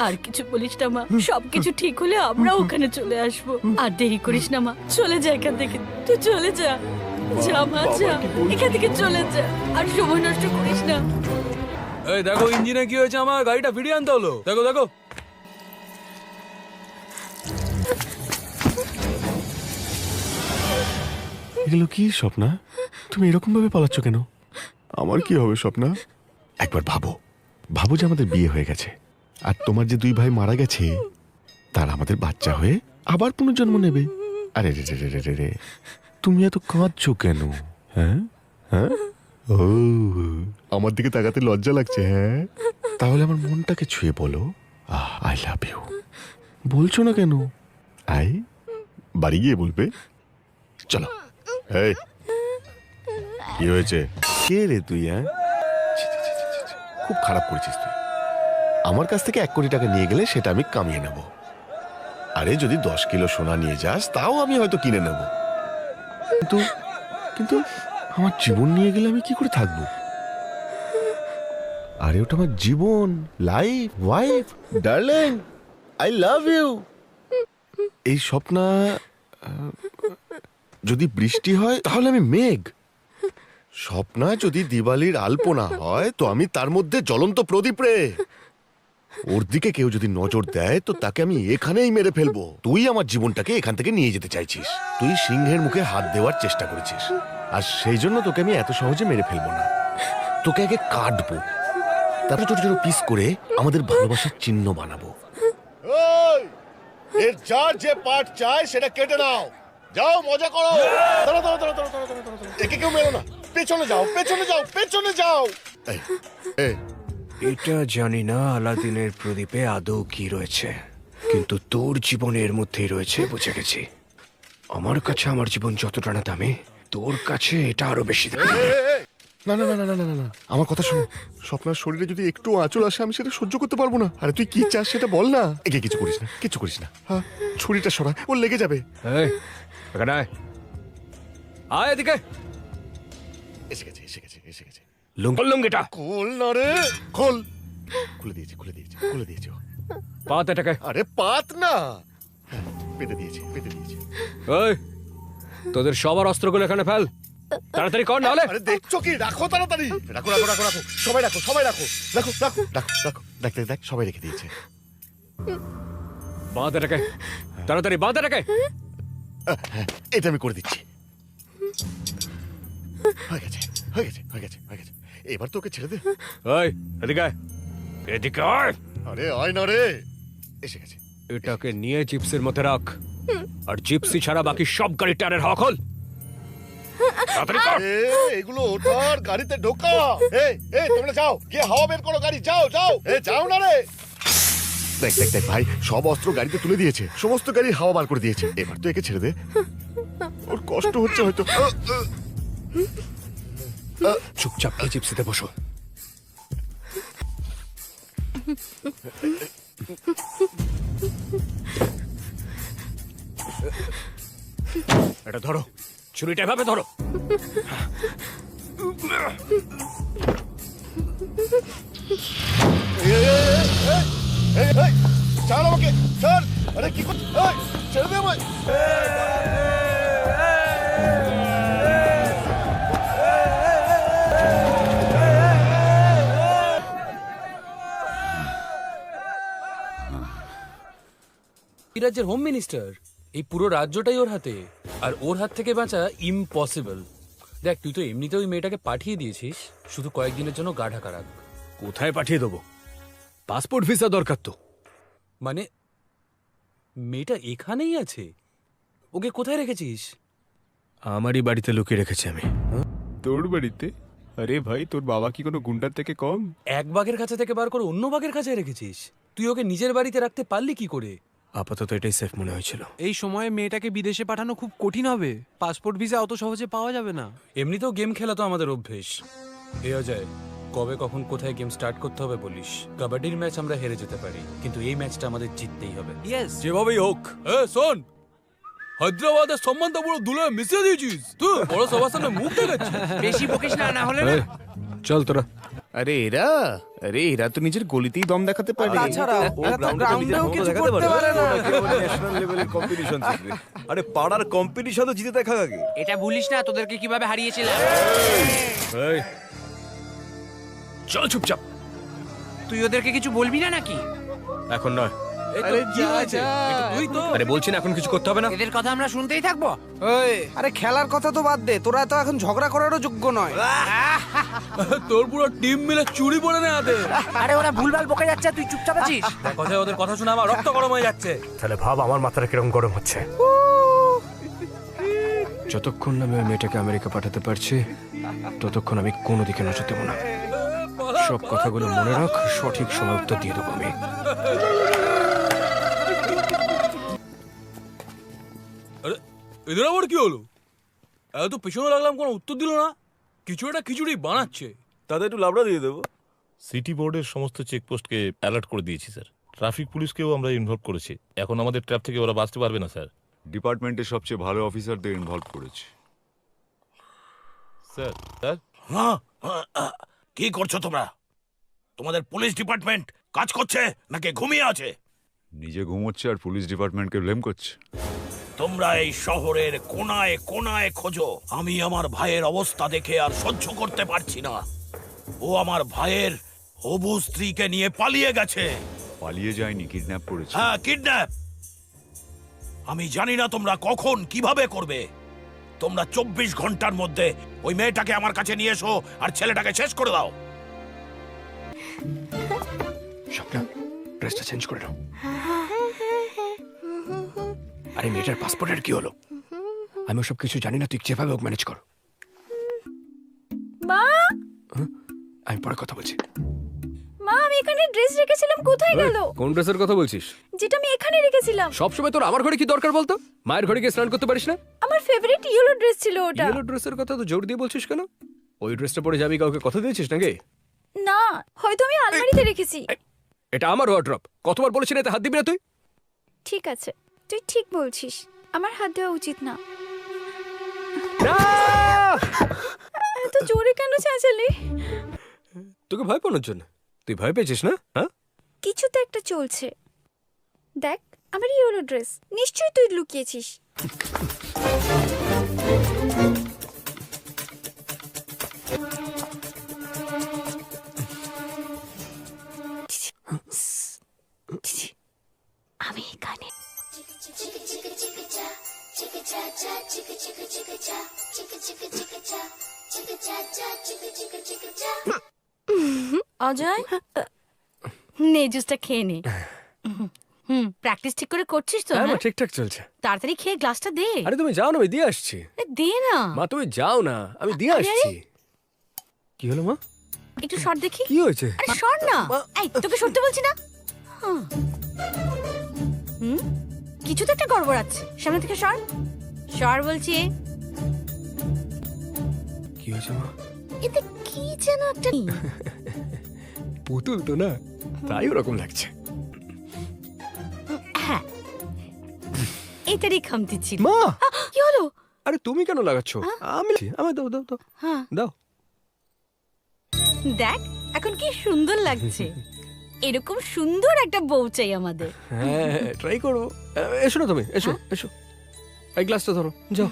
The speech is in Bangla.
আর কিছু বলিস না মা, সবকিছু ঠিক হলে আমরা ওখানে চলে আসবো। আর দেরি করিস না মা, চলে যা এখান থেকে, তুই চলে যা। যা মা যা, এখান থেকে চলে যা, আর সময় নষ্ট করিস না। এই দেখো ইঞ্জিনে কি হয়েছে, আমার গাড়িটা ফিরিয়ে আনতে হলো। দেখো দেখো। এগুলো কি স্বপ্না? তুমি এরকম ভাবে পালাচ্ছ কেন? আমার কি হবে স্বপ্না? একবার ভাবো, ভাবো যে আমাদের বিয়ে হয়ে গেছে, আর তোমার যে দুই ভাই মারা গেছে তারা আমাদের বাচ্চা হয়ে আবার পুনর্জন্ম নেবে। আরে রে রে রে রে রে রে, তুমি এত কাঁদছো কেন? হ্যাঁ হ্যাঁ, ও আমার দিকে তাকাতে লজ্জা লাগছে? হ্যাঁ, তাহলে আমার মনটাকে ছুঁয়ে বলো আই লাভ ইউ। বলছো না কেন? আই বাড়ি গিয়ে বলবে। চলো। এই কি হয়েছে? কে রে তুই? হ্যাঁ, খুব খারাপ করেছিস তুই। আমার কাছ থেকে 1 কোটি টাকা নিয়ে গেলে সেটা আমি কামিয়ে নেব। আরে যদি 10 কিলো সোনা নিয়ে যাস তাও আমি হয়তো কিনে নেব, কিন্তু কিন্তু আমার জীবন নিয়ে গেলে আমি কি করে থাকবো? আরে ওটা আমার জীবন, life, wife, darling, I love you. এই স্বপ্না, যদি বৃষ্টি হয় তাহলে আমি মেঘ। স্বপ্না যদি দিওয়ালির আলপনা হয় তো আমি তার মধ্যে জ্বলন্ত প্রদীপ রে। ওর দিকে কেউ যদি নজর দেয় তো তাকে আমি এখানেই মেরে ফেলবো। তুই আমার জীবনটাকে এখান থেকে নিয়ে যেতে চাইছিস, তুই সিংহের মুখে হাত দেওয়ার চেষ্টা করেছিস, আর সেই জন্য তোকে আমি এত সহজে মেরে ফেলবো না। তোকে আগে কাটবো, তারপর ছোট ছোট পিস করে আমাদের ভালোবাসার চিহ্ন বানাবো। এর যার যে পার্ট চাই সেটা কেটে নাও, যাও মজা করো। দাঁড়াও দাঁড়াও দাঁড়াও দাঁড়াও দাঁড়াও দাঁড়াও দাঁড়াও। একে কেউ মেরো না, পেছনে যাও পেছনে যাও পেছনে যাও। এই, এই, এটা জানি না আলাদিনের প্রদীপে আদৌ কি রয়েছে, কিন্তু তোর জীবনের মধ্যেই রয়েছে, বুঝে গেছি। আমার কাছে আমার জীবন যতটা না দামি, তোর কাছে এটা আরো বেশি দামি। না না না না না না না, আমার কথা শোনো। স্বপ্নার শরীরে যদি একটু আঁচল আসে আমি সেটা সহ্য করতে পারবো না। আরে তুই কি চাস সেটা বল না। একে কিছু করিস না, কিছু করিস না। হ্যাঁ, ছুরিটা সরা, ওর লেগে যাবে। এই এখানে আয়, আয় এদিকে। এসে গেছে এসে গেছে এসে গেছে। লুঙ্গিটা খোল না রে, খোল। খুলে দিয়েছি খুলে দিয়েছি খুলে দিয়েছি। পাত এটাকে। আরে পাত না, হ্যাঁ, পেতে দিয়েছি পেতে দিয়েছি। এই তোদের সবার অস্ত্রগুলো এখানে ফেল, তাড়াতাড়ি কর না হলে। আরে দেখছো কি, রাখো তাড়াতাড়ি, রাখো রাখো রাখো রাখো, সবাই রাখো সবাই রাখো রাখো রাখো রাখো রাখো। দেখ দেখ দেখ, সবাই রেখে দিয়েছে। বাঁধ এটাকে, তাড়াতাড়ি বাঁধ এটাকে। হ্যাঁ, এটা আমি করে দিচ্ছি। হয়ে গেছে হয়ে গেছে হয়ে গেছে হয়ে গেছে। এবার তোকে ছেড়ে দে। এই এদিকে আয়, এদিকে আয়। আরে আয় না রে, এসে গেছে। এটাকে নিয়ে জিপসির মধ্যে রাখ, আর জিপসি ছাড়া বাকি সব গাড়ি টায়ারের হক হল। তাড়াতাড়ি কর। এ, এগুলো ওঠার গাড়িতে ঢোকা। এই এই তোমরা যাও, গিয়ে হাওয়া বের করো গাড়ি, যাও যাও। যাও না রে। দেখ দেখ দেখ ভাই, সব অস্ত্র গাড়িতে তুলে দিয়েছে, সমস্ত গাড়ি হাওয়া বার করে দিয়েছে। এবার তো একে ছেড়ে দে, ওর কষ্ট হচ্ছে হয়তো। চুপচাপ গিয়ে জিপসিতে বসো। এটা ধরো, ছুরিটা এভাবে ধরো। এই, এই, ছাড় আমাকে, ছাড়। আরে কি করছিস? এই, ছেড়ে দে আমায়। এই রাজ্যের হোম মিনিস্টার, এই পুরো রাজ্যটাই ওর হাতে, আর ওর হাত থেকে বাঁচা ইম্পসিবল। দেখ, তুই তো এমনিতেও ওই মেয়েটাকে পাঠিয়ে দিয়েছিস, শুধু কয়েকদিনের জন্য গা ঢাকা রাখ। কোথায় পাঠিয়ে দেবো? পাসপোর্ট ভিসা দরকার তো। মানে মেয়েটা এখানেই আছে? ওকে কোথায় রেখেছিস? আমারই বাড়িতে লুকিয়ে রেখেছি আমি। তোর বাড়িতে? আরে ভাই, তোর বাবা কি কোনো গুন্ডার থেকে কম? এক বাঘের কাছে থেকে বার করে অন্য বাঘের কাছে রেখেছিস? তুই ওকে নিজের বাড়িতে রাখতে পারলি কি করে? আপাতত এটাই সেফ মনে হয়েছিল। এই সময়ে মেয়েটাকে বিদেশে পাঠানো খুব কঠিন হবে। পাসপোর্ট ভিসা অত সহজে পাওয়া যাবে না। এমনিতেও গেম খেলা তো আমাদের অভ্যেস। এ অজয়, কবে কখন কোথায় গেম স্টার্ট করতে হবে বলিস। কাবাডির ম্যাচ আমরা হেরে যেতে পারি, কিন্তু এই ম্যাচটা আমাদের জিততেই হবে। ইয়েস। যেভাবেই হোক। শোন, হায়দ্রাবাদের সম্মানটা পুরো ধুলোয় মিশিয়ে দিয়েছিস। তুই বড় সবার সামনে মুখ দেখাচ্ছিস। বেশি বকিস না, না হলে এই, চল তোরা। এরা তো নিজের গলিতেই দম দেখাতে পারে। তাছাড়া এরা তো গ্রাউন্ডেও কিছু করতে পারে না। ন্যাশনাল লেভেলের কম্পিটিশন থাকবে। আরে পাড়ার কম্পিটিশনও জিতে দেখা আগে। এটা ভুলিস না তোদেরকে কিভাবে হারিয়েছিলাম। এই, চল চুপচাপ। তুই ওদেরকে কিছু বলবি না নাকি? এখন নয়। আরে কি হয়েছে? এটা তুই তো। আরে বলছি না এখন কিছু করতে হবে না। এদের কথা আমরা শুনতেই থাকবো। আরে খেলার কথা তো বাদ দে, তোরা তো এখন ঝগড়া করারও যোগ্য নয়। তোর পুরো টিম মিলে চুরি পড়ে না হাতে। আরে ওরা ভুলভাল বকে যাচ্ছে, তুই চুপচাপ আছিস। কথায় ওদের কথা শুনে আমার রক্ত গরম হয়ে যাচ্ছে। তাহলে ভাব আমার মাথাটা কিরকম গরম হচ্ছে। যতক্ষণ না আমি ওই মেয়েটাকে আমেরিকা পাঠাতে পারছি ততক্ষণ আমি কোনো দিকে নজর দেবো না। সব কথাগুলো মনে রাখ, সঠিক সময় উত্তর দিয়ে দেবো আমি। আরে এদের আবার কি হলো? এত পেছনে লাগলাম, কোনো উত্তর দিল না। কিছু একটা খিচুড়ি বানাচ্ছে। তাদের একটু লাবড়া দিয়ে দেবো। সিটি বোর্ডের সমস্ত চেকপোস্টকে অ্যালার্ট করে দিয়েছি স্যার। ট্রাফিক পুলিশকেও আমরা ইনভলভ করেছি। এখন আমাদের ট্র্যাপ থেকে ওরা বাঁচতে পারবে না স্যার। ডিপার্টমেন্টের সবচেয়ে ভালো অফিসারদের ইনভলভ করেছে। স্যার স্যার কি করছো তোমরা? তোমাদের পুলিশ ডিপার্টমেন্ট কাজ করছে নাকি ঘুমিয়ে আছে? নিজে ঘুমোচ্ছে আর পুলিশ ডিপার্টমেন্টকে ব্লেম করছে। তোমরা এই শহরের কোনায় কোনায় খোঁজো। আমি আমার ভাইয়ের অবস্থা দেখে আর সহ্য করতে পারছি না। ও আমার ভাইয়ের হবু স্ত্রীকে নিয়ে পালিয়ে গেছে। পালিয়ে যায়নি, কিডন্যাপ করেছে। হ্যাঁ, কিডন্যাপ। আমি জানি না তোমরা কখন কিভাবে করবে। তোমরা 24 ঘন্টার মধ্যে ওই মেয়েটাকে আমার কাছে নিয়ে এসো আর ছেলেটাকে শেষ করে দাও। স্বপ্না, ড্রেসটা চেঞ্জ করে নাও। আরে মেয়েটার পাসপোর্টের কি হলো? আমি সব কিছু জানি না, তুই যেভাবে হোক ম্যানেজ কর। মা, আমি পরে কথা বলছি। মা, আমি এখানে ড্রেস রেখেছিলাম, কোথায় গেল? কোন ড্রেসের কথা বলছিস? যেটা আমি এখানে রেখেছিলাম। সবসময় তোর আমার ঘরে কি দরকার বলতো? মায়ের ঘরে গিয়ে স্নান করতে পারিস না? আমার ফেভারিট ইয়েলো ড্রেস ছিল ওটা। ইয়েলো ড্রেসের কথা তো জোর দিয়ে বলছিস কেন? ওই ড্রেসটা পরে যাবি, কাউকে কথা দিয়েছিস নাকি? না, হয়তো আমি আলমারিতে রেখেছি। এটা আমার ওয়ার্ড্রপ। কতবার বলেছি না এতে হাত দিবি না তুই? ঠিক আছে, তুই ঠিক বলছিস, আমার হাত দেওয়া উচিত না। এত জোরে কেন চেঁচালি? তোকে ভয় পাওয়ার জন্য? তুই ভয় পেয়েছিস না? হ্যাঁ, কিছু তো একটা চলছে। দেখ, আমার ইয়েলো ড্রেস, নিশ্চয়ই তুই লুকিয়েছিস। আমি এখানে। অজয়, নে জুসটা খেয়ে নে। প্র্যাকটিস ঠিক করে করছিস তো? হ্যাঁ, ঠিকঠাক চলছে। তাড়াতাড়ি খেয়ে গ্লাসটা দে। আরে তুমি যাও না, আমি দিয়ে আসছি। দে না। মা তুমি যাও না, আমি দিয়ে আরে, আসছি। কি হলো মা? একটু সর দেখি। কি হয়েছে? আরে সর না। এই, তোকে সরতে বলছি না। কিছু তো একটা গড়বড় আছে। সামনে থেকে সর, সর বলছি। কি হয়েছে মা? এতে কি যেন একটা পুতুল তো না, তাই ওরকম লাগছে। হ্যাঁ, এটারই খামতি ছিল। মা, কি হলো? আরে তুমি কেন লাগাচ্ছ? আমি আমায় দাও দাও দাও হ্যাঁ, দাও। দেখ এখন কি সুন্দর লাগছে। এরকম সুন্দর একটা বউ চাই আমাদের। হ্যাঁ, ট্রাই করবো। এসো না তুমি, এসো এসো। এই গ্লাসটা ধরো, যাও।